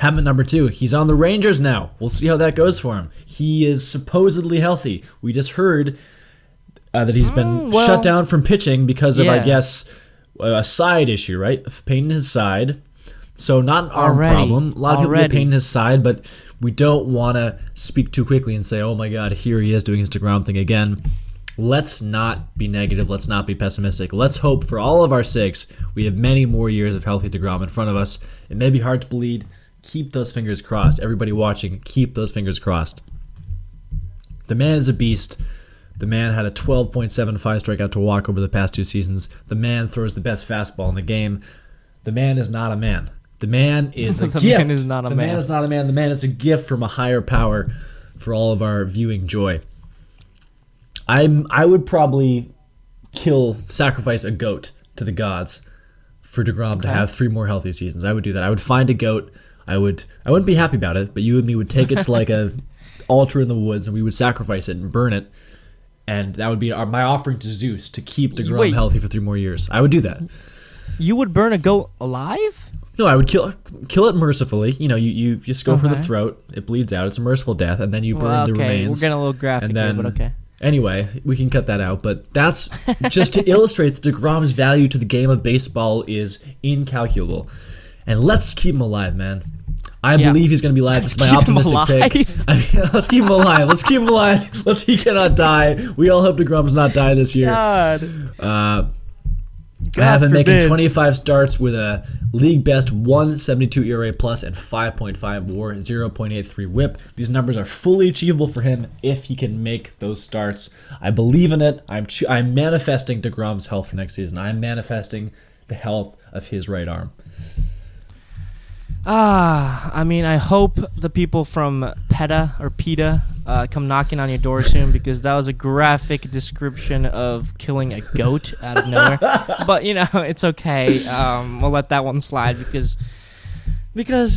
Have him at number 2. He's on the Rangers now. We'll see how that goes for him. He is supposedly healthy. We just heard that he's been shut down from pitching because of, I guess, a side issue, right? Pain in his side. So not an arm problem. A lot of people get pain in his side, but we don't want to speak too quickly and say, oh my God, here he is doing his DeGrom thing again. Let's not be negative. Let's not be pessimistic. Let's hope for all of our sakes we have many more years of healthy DeGrom in front of us. It may be hard to believe. Keep those fingers crossed. Everybody watching, keep those fingers crossed. The man is a beast. The man had a 12.75 strikeout to walk over the past 2 seasons. The man throws the best fastball in the game. The man is not a man. The man is a gift. The man is not a man. The man is not a man. The man is a gift from a higher power for all of our viewing joy. I would probably sacrifice a goat to the gods for DeGrom to have 3 more healthy seasons. I would do that. I would find a goat. I wouldn't be happy about it, but you and me would take it to like a altar in the woods, and we would sacrifice it and burn it, and that would be my offering to Zeus to keep DeGrom healthy for 3 more years. I would do that. You would burn a goat alive? No, I would kill it mercifully. You know, you just go for the throat. It bleeds out. It's a merciful death, and then you burn the remains. We're getting a little graphic here, but okay. Anyway, we can cut that out, but that's just to illustrate that DeGrom's value to the game of baseball is incalculable. And let's keep him alive, man. I believe he's going to be alive. This is my optimistic pick. I mean, let's keep him alive. Let's keep him alive. He cannot die. We all hope DeGrom does not die this year. I have him making 25 starts with a league best 1.72 ERA plus and 5.5 WAR, 0.83 WHIP. These numbers are fully achievable for him if he can make those starts. I believe in it. I'm manifesting DeGrom's health for next season. I'm manifesting the health of his right arm. I mean, I hope the people from PETA come knocking on your door soon, because that was a graphic description of killing a goat out of nowhere. But, you know, it's okay. We'll let that one slide because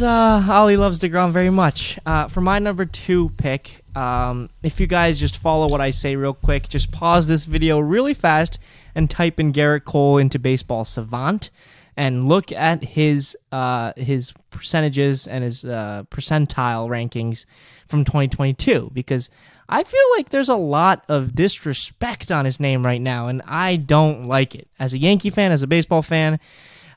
Ollie loves DeGrom very much. For my number 2 pick, if you guys just follow what I say real quick, just pause this video really fast and type in Gerrit Cole into Baseball Savant and look at his percentages and his percentile rankings from 2022, because I feel like there's a lot of disrespect on his name right now, and I don't like it. As a Yankee fan, as a baseball fan,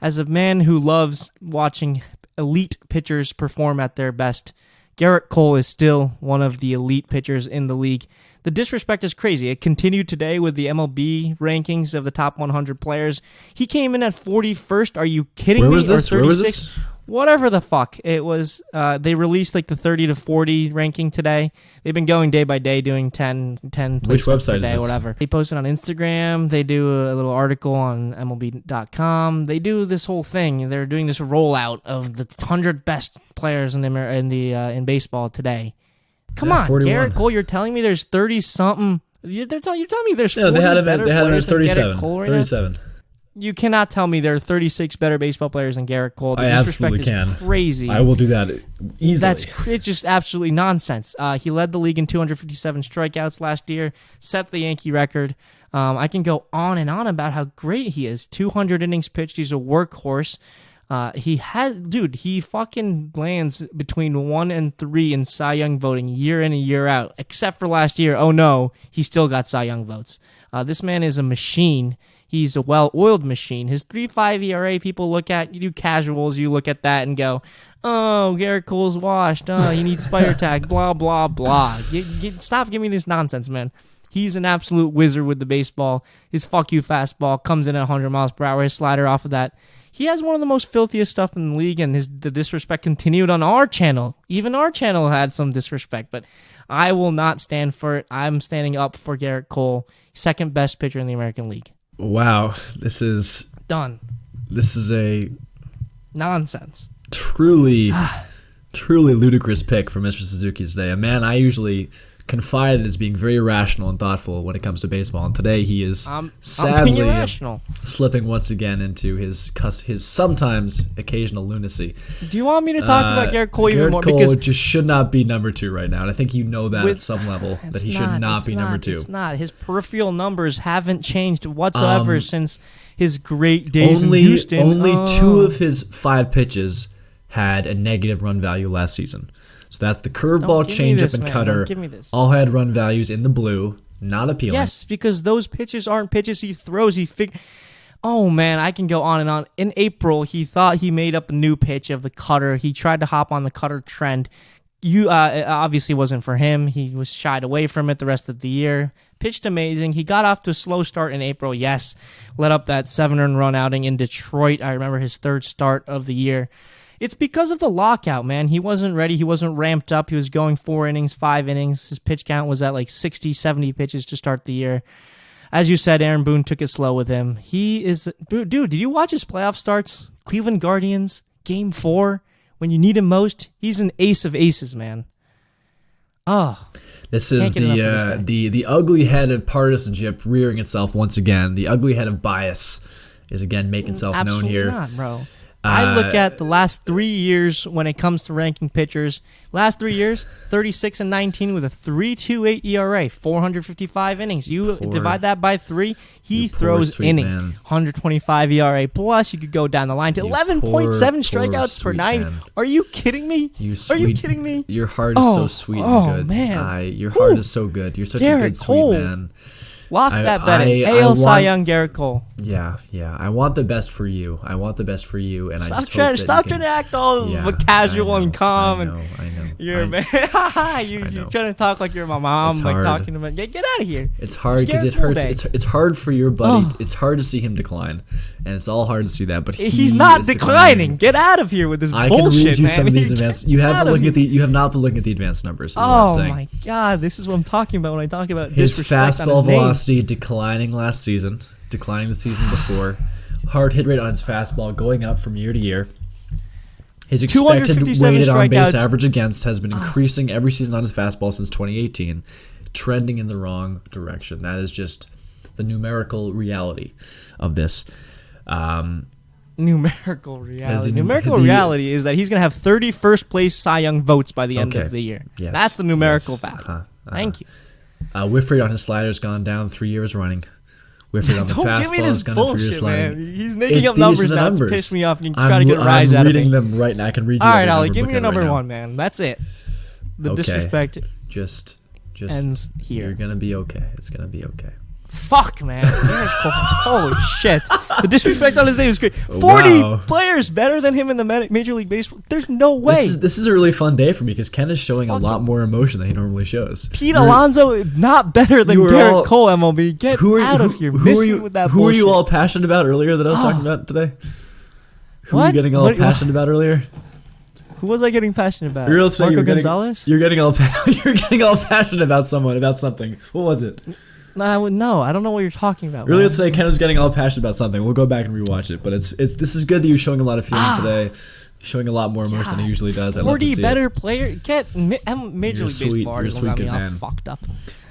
as a man who loves watching elite pitchers perform at their best, Gerrit Cole is still one of the elite pitchers in the league. The disrespect is crazy. It continued today with the MLB rankings of the top 100 players. He came in at 41st. Are you kidding me? Where was this? Whatever the fuck. It was, they released like the 30 to 40 ranking today. They've been going day by day doing 10 Which website is this? Whatever. They post it on Instagram. They do a little article on MLB.com. They do this whole thing. They're doing this rollout of the 100 best players in baseball today. Come on, 41. Gerrit Cole, you're telling me there's 30-something... You're telling me there's 40 they had him better at players than 37. Gerrit Cole right 37. now? You cannot tell me there are 36 better baseball players than Gerrit Cole. The I absolutely disrespect is crazy. I will do that easily. It's just absolutely nonsense. He led the league in 257 strikeouts last year, set the Yankee record. I can go on and on about how great he is. 200 innings pitched. He's a workhorse. He fucking lands between 1 and 3 in Cy Young voting year in and year out, except for last year. Oh no, he still got Cy Young votes. This man is a machine. He's a well-oiled machine. His 3.5 ERA, people look at, you do casuals, you look at that and go, oh, Gerrit Cole's washed. Oh, he needs spider tag, blah, blah, blah. Stop giving me this nonsense, man. He's an absolute wizard with the baseball. His fuck you fastball comes in at 100 miles per hour. His slider off of that. He has one of the most filthiest stuff in the league, and the disrespect continued on our channel. Even our channel had some disrespect, but I will not stand for it. I'm standing up for Gerrit Cole, second best pitcher in the American League. Wow, this is done. This is a nonsense. Truly ludicrous pick from Mr. Suzuki today. A man I usually confided as being very rational and thoughtful when it comes to baseball, and today he is I'm sadly being irrational. slipping once again into his sometimes occasional lunacy. Do you want me to talk about Garrett Cole even more? Garrett Cole Because just should not be number 2 right now, and I think you know that at some level that he should not be number 2. It's not. His peripheral numbers haven't changed whatsoever since his great days in Houston. Only 2 of his 5 pitches had a negative run value last season. So that's the curveball, changeup, and cutter. All had run values in the blue, not appealing. Yes, because those pitches aren't pitches he throws. Oh man, I can go on and on. In April, he thought he made up a new pitch of the cutter. He tried to hop on the cutter trend. It obviously wasn't for him. He was shied away from it the rest of the year. Pitched amazing. He got off to a slow start in April. Yes, let up that 7-earned run outing in Detroit. I remember his 3rd start of the year. It's because of the lockout, man. He wasn't ready. He wasn't ramped up. He was going 4 innings, 5 innings. His pitch count was at like 60, 70 pitches to start the year. As you said, Aaron Boone took it slow with him. Dude, did you watch his playoff starts? Cleveland Guardians, Game 4, when you need him most. He's an ace of aces, man. Oh, this is the ugly head of partisanship rearing itself once again. The ugly head of bias is again making itself known here. Absolutely not, bro. I look at the last 3 years when it comes to ranking pitchers. Last 3 years, 36-19 with a 3.28 ERA, 455 innings. Divide that by 3, he throws innings. Man. 125 ERA. Plus, you could go down the line to 11.7 strikeouts per 9. Man. Are you kidding me? Are you kidding me? Your heart is so sweet and good. Man. Your heart is so good. You're such Garrett a good, Cole. sweet man. Lock that bet in. AL Cy Young, Garrett Cole. Yeah. I want the best for you. And I just trying to act all casual and calm. I know. You're trying to talk like you're my mom, like talking about. Get out of here. It's hard because it hurts. It's hard for your buddy. It's hard to see him decline, and it's all hard to see that. But he's not declining. Get out of here with this bullshit, I can read you man. some of these advanced. You have not been looking at the advanced numbers. Is what I'm saying. Oh my god, this is what I'm talking about when I talk about his fastball velocity declining last season, declining the season before. Hard hit rate on his fastball going up from year to year. His expected weighted on base average against has been increasing every season on his fastball since 2018, trending in the wrong direction. That is just the numerical reality of this. Numerical reality. Reality is that he's going to have 31st place Cy Young votes by the end of the year. Yes. That's the numerical value. Thank you. Whiff rate on his slider has gone down 3 years running. Whiff rate on the fastball has gone down 3 years running. He's making up numbers now to piss me off and try to get a rise out of me. I'm reading them right now. I can read you. All right, Ollie, give me your number 1, man. That's it. The disrespect just ends here. You're gonna be okay. It's gonna be okay. Fuck, man. Holy shit. The disrespect on his name is great. 40 players better than him in the Major League Baseball. There's no way. This is a really fun day for me because Ken is showing a lot more emotion than he normally shows. Pete Alonso, not better than Garrett Cole, MLB. Get out of here. Who were you all passionate about earlier that I was talking about today? Who were you getting all passionate about earlier? Who was I getting passionate about? Marco Gonzalez? You're getting all passionate about something. What was it? No, I don't know what you're talking about. Earlier today, Ken was getting all passionate about something. We'll go back and rewatch it, but this is good that you're showing a lot of feeling today, showing a lot more emotion than he usually does. I love to see 40 better player. Get Major League Baseball. You're a sweet good man. Fucked up.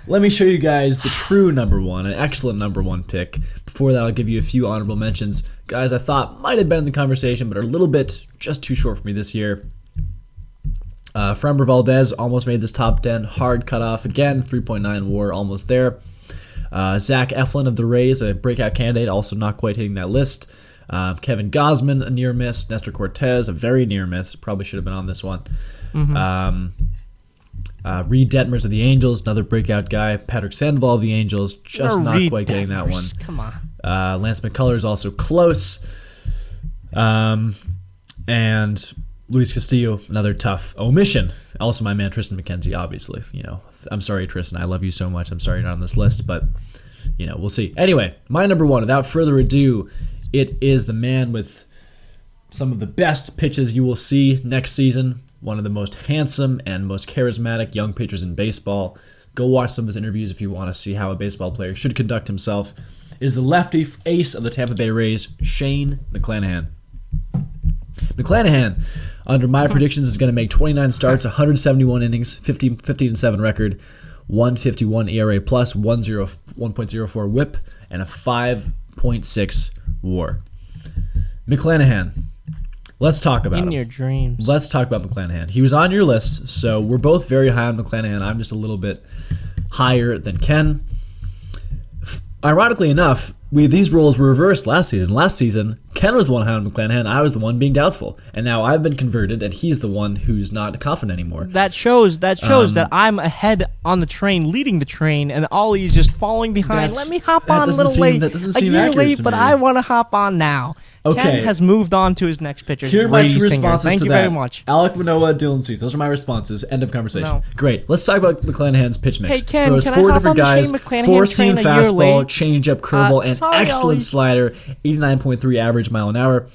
Let me show you guys the true number 1, an excellent number 1 pick. Before that, I'll give you a few honorable mentions. Guys I thought might have been in the conversation, but are a little bit just too short for me this year. Framber Valdez almost made this top 10. Hard cutoff again, 3.9 WAR, almost there. Zach Eflin of the Rays, a breakout candidate, also not quite hitting that list. Kevin Gausman, a near miss. Nestor Cortez, a very near miss. Probably should have been on this one. Mm-hmm. Reed Detmers of the Angels, another breakout guy. Patrick Sandoval of the Angels, just not quite getting that one. Come on. Lance McCullers also close. And Luis Castillo, another tough omission. Also my man Tristan McKenzie, obviously. I'm sorry, Tristan. I love you so much. I'm sorry you're not on this list, but we'll see. Anyway, my number 1, without further ado, it is the man with some of the best pitches you will see next season. One of the most handsome and most charismatic young pitchers in baseball. Go watch some of his interviews if you want to see how a baseball player should conduct himself. It is the lefty ace of the Tampa Bay Rays, Shane McClanahan. McClanahan, under my predictions, is going to make 29 starts, 171 innings, 15-7 record, 151 ERA plus, 1.04 whip, and a 5.6 WAR. McClanahan. Let's talk about him. In your dreams. Let's talk about McClanahan. He was on your list, so we're both very high on McClanahan. I'm just a little bit higher than Ken. Ironically enough, these roles were reversed last season. Last season, Ken was the one high on McClanahan. I was the one being doubtful. And now I've been converted, and he's the one who's not confident anymore. That shows that I'm ahead on the train, leading the train, and Ollie's just falling behind. Let me hop on a little late. That doesn't a seem year accurate late, to but me. I want to hop on now. Okay. Ken has moved on to his next pitcher. Here are my Brady two Singer. responses Thank to you that. very much. Alec Manoah, Dylan Cease. Those are my responses. End of conversation. No. Great. Let's talk about McClanahan's pitch mix. Hey, Ken, Throws can I four hop different on the guys, Shane McClanahan four-seam train a year fastball, late? changeup, curveball, and Sorry, excellent Ollie. slider. 89.3 average mile an hour.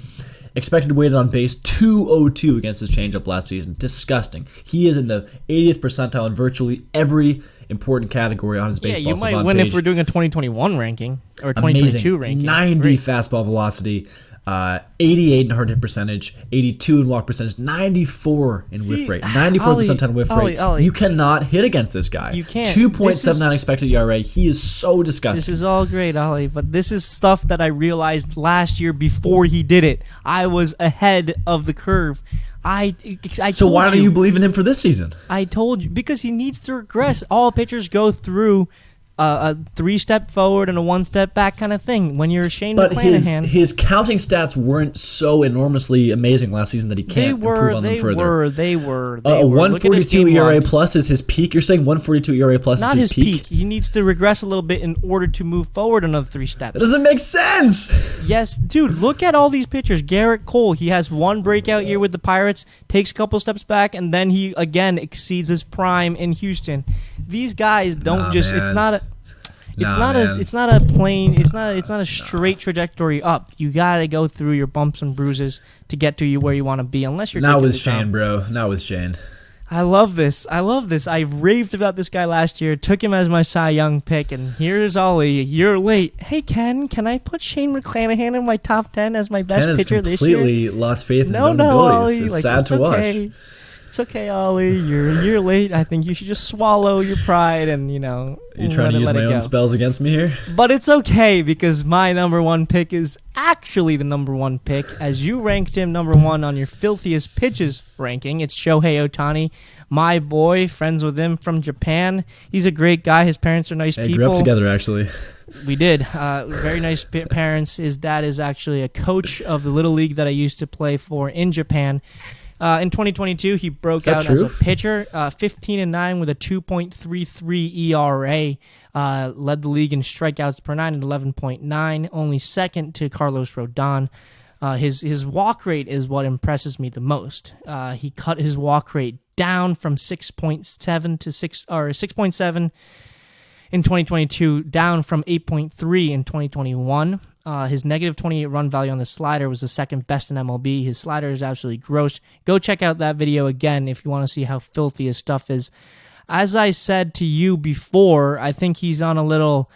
Expected weighted on base 202 against his changeup last season. Disgusting. He is in the 80th percentile in virtually every important category on his Yeah, baseball you might savant win page. if we're doing a 2021 ranking or Amazing. 2022 ranking. 90 Great. fastball velocity, 88 in hard hit percentage, 82 in walk percentage, 94 in whiff rate, 94 percentile whiff rate. Ollie. You cannot hit against this guy. You can't. 2.79 expected ERA. He is so This disgusting. is all great, Ollie, but this is stuff that I realized last year before he did it. I was ahead of the curve. I So told why don't you believe in him for this season? I told you because he needs to regress. All pitchers go through a 3-step forward and a 1-step back kind of thing. When you're Shane But McClanahan, his counting stats weren't so enormously amazing last season that he can't improve on them further. They were. A Look at his 142 game ERA log. plus is his peak. You're saying 142 ERA plus Not is his peak. He needs to regress a little bit in order to move forward another 3 steps. That doesn't make sense. Yes, dude, look at all these pitchers. Garrett Cole, he has one breakout year with the Pirates, takes a couple steps back, and then he again exceeds his prime in Houston. These guys don't Nah, just man. it's not a man. it's not a plain it's not a straight trajectory up. You gotta go through your bumps and bruises to get to where you want to be, unless you're Not taking with the Shane, jump. bro. Not with Shane. I love this. I raved about this guy last year. Took him as my Cy Young pick, and here's Ollie. You're late. Hey Ken, can I put Shane McClanahan in my top 10 as my best Ken has pitcher this year? completely lost faith in his own No, abilities. Ollie. It's Like, sad to watch. okay. It's okay, Ollie. You're a year late. I think you should just swallow your pride and, You trying to use my own spells against me here? But it's okay because my number 1 pick is actually the number 1 pick, as you ranked him number 1 on your filthiest pitches ranking. It's Shohei Ohtani, my boy, friends with him from Japan. He's a great guy. His parents are nice Hey, people. grew up together, actually. We did. Very nice parents. His dad is actually a coach of the Little League that I used to play for in Japan. In 2022, he broke that out true? as a pitcher, 15-9 with a 2.33 ERA. Led the league in strikeouts per 9 at 11.9, only second to Carlos Rodon. His walk rate is what impresses me the most. He cut his walk rate down from 6.7 to 6.7 in 2022, down from 8.3 in 2021. His negative 28 run value on the slider was the second best in MLB. His slider is absolutely gross. Go check out that video again if you want to see how filthy his stuff is. As I said to you before, I think he's on a little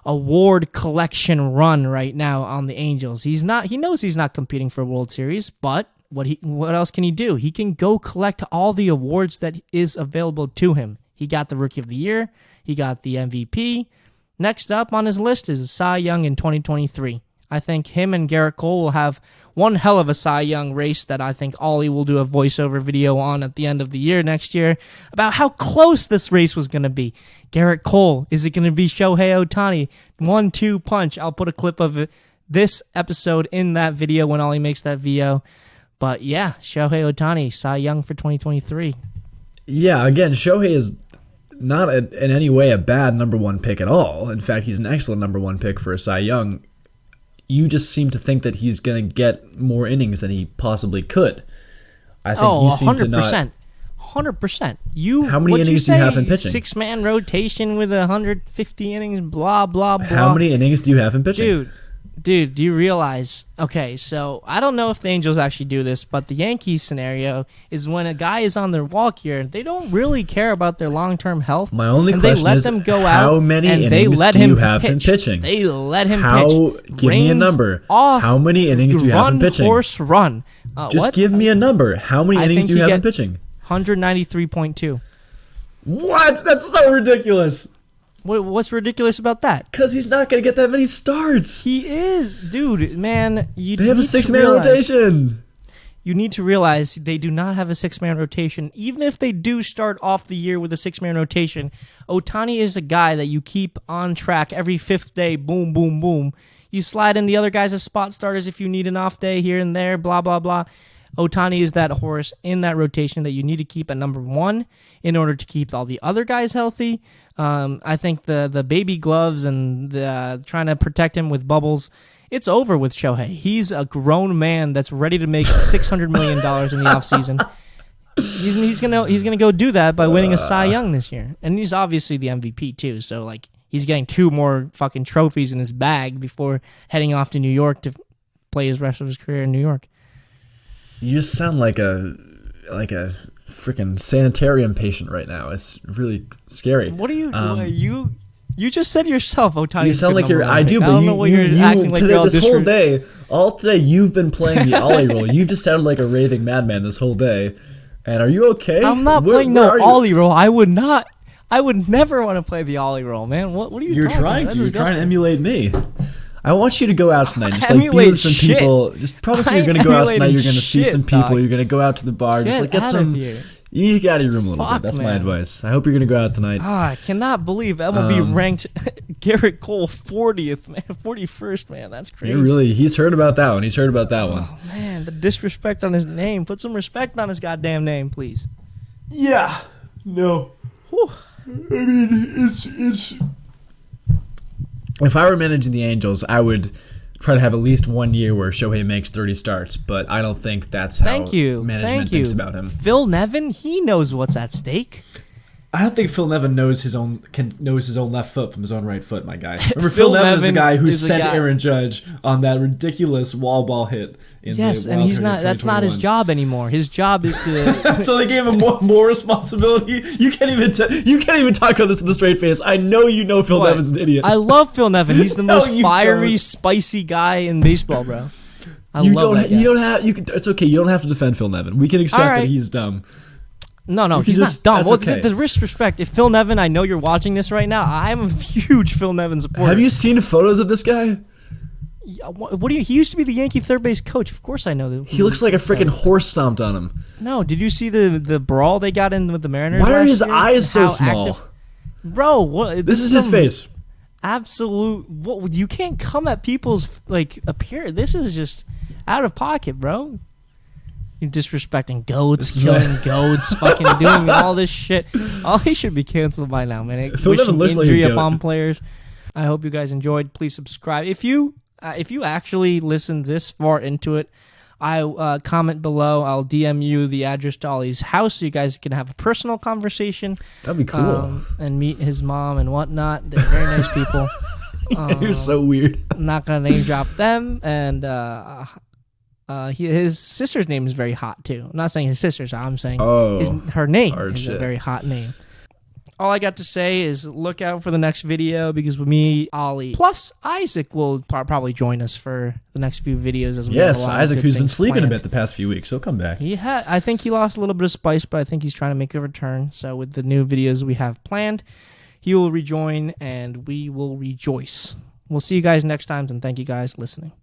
award collection run right now on the Angels. He knows he's not competing for a World Series, but what else can he do? He can go collect all the awards that is available to him. He got the Rookie of the Year. He got the MVP. Next up on his list is Cy Young in 2023. I think him and Garrett Cole will have one hell of a Cy Young race that I think Ollie will do a voiceover video on at the end of the year next year about how close this race was going to be. Garrett Cole, is it going to be Shohei Ohtani? 1-2 punch. I'll put a clip of this episode in that video when Ollie makes that video. But yeah, Shohei Ohtani, Cy Young for 2023. Yeah, again, Shohei is not in any way a bad number 1 pick at all. In fact, he's an excellent number 1 pick for a Cy Young. You just seem to think that he's going to get more innings than he possibly could. I think you seem 100%. to not. 100%. How many innings do you have in pitching? 6-man rotation with 150 innings, blah, blah, blah. How many innings do you have in pitching? Dude, do you realize? Okay, so I don't know if the Angels actually do this, but the Yankees scenario is when a guy is on their walk year, they don't really care about their long-term health. My only and question they let is, them go how out many and they innings let do him you have pitch. in pitching? They let him pitch. Give me a Reins number. Off, How many innings do you have in pitching? Horse run. Just what? give me a number. How many I innings think do you he have in get pitching? 193.2. What? That's so ridiculous. What's ridiculous about that? Because he's not going to get that many starts. He is, dude, man. They have a 6-man rotation. You need to realize they do not have a 6-man rotation. Even if they do start off the year with a 6-man rotation, Ohtani is a guy that you keep on track every 5th day. Boom, boom, boom. You slide in the other guys as spot starters if you need an off day here and there, blah, blah, blah. Ohtani is that horse in that rotation that you need to keep at number 1 in order to keep all the other guys healthy. I think the baby gloves and trying to protect him with bubbles, it's over with Shohei. He's a grown man that's ready to make $600 million in the offseason. He's gonna go do that by winning a Cy Young this year. And he's obviously the MVP too, so like he's getting 2 more fucking trophies in his bag before heading off to New York to play his rest of his career in New York. You just sound like a freaking sanitarium patient right now. It's really scary. What are you? You just said yourself, Ohtani. You sound like you're. I do, but I don't know what you're acting like. Today, this whole day, all today, you've been playing the Ollie roll. You just sounded like a raving madman this whole day. And are you okay? I'm not playing no Ollie roll. I would not. I would never want to play the Ollie roll, man. What are you? You're trying to. You're trying to emulate me. I want you to go out tonight. Just like be with some shit. people. Just promise me you're going to go out tonight. You're going to see some people. Dog. You're going to go out to the bar. Just like get some. You need to get out of your room a little bit. That's my advice. I hope you're going to go out tonight. I cannot believe MLB ranked Garrett Cole 40th, man, 41st, man. That's crazy. He's heard about that one. He's heard about that one. Oh, man, the disrespect on his name. Put some respect on his goddamn name, please. Yeah. No. Whew. I mean, it's. If I were managing the Angels, I would try to have at least 1 year where Shohei makes 30 starts, but I don't think that's how management thinks about him. Phil Nevin, he knows what's at stake. I don't think Phil Nevin knows his own left foot from his own right foot, my guy. Remember, Phil Nevin is the guy who sent Aaron Judge on that ridiculous wall ball hit in the Wild Card in 2021. That's not his job anymore. His job is to. So they gave him more responsibility. You can't even talk about this with a straight face. I know you know Phil Nevin's an idiot. I love Phil Nevin. He's the most fiery, spicy guy in baseball, bro. It's okay. You don't have to defend Phil Nevin. We can accept that he's dumb. No, he's not dumb. Well, okay. The disrespect. If Phil Nevin, I know you're watching this right now. I'm a huge Phil Nevin supporter. Have you seen photos of this guy? What do you? He used to be the Yankee third base coach. Of course, I know that. He looks like a freaking horse stomped on him. No, did you see the brawl they got in with the Mariners? Why are his eyes so small, bro? What? This is his face. Absolute. What? You can't come at people's appearance. This is just out of pocket, bro. You're disrespecting goats, killing goats, fucking doing all this shit. Oh, he should be canceled by now, man. Wishing injury upon players. I hope you guys enjoyed. Please subscribe. If you actually listened this far into it, I comment below. I'll DM you the address to Ollie's house so you guys can have a personal conversation. That'd be cool. And meet his mom and whatnot. They're very nice people. You're so weird. I'm not gonna name drop them, and his sister's name is very hot too. I'm not saying his sister's hot. I'm saying her name is a very hot name. All I got to say is look out for the next video because with me, Ollie, plus Isaac will probably join us for the next few videos as well. Yes, Isaac, who's been sleeping a bit the past few weeks, he'll come back. I think he lost a little bit of spice, but I think he's trying to make a return. So with the new videos we have planned, he will rejoin and we will rejoice. We'll see you guys next time, and thank you guys for listening.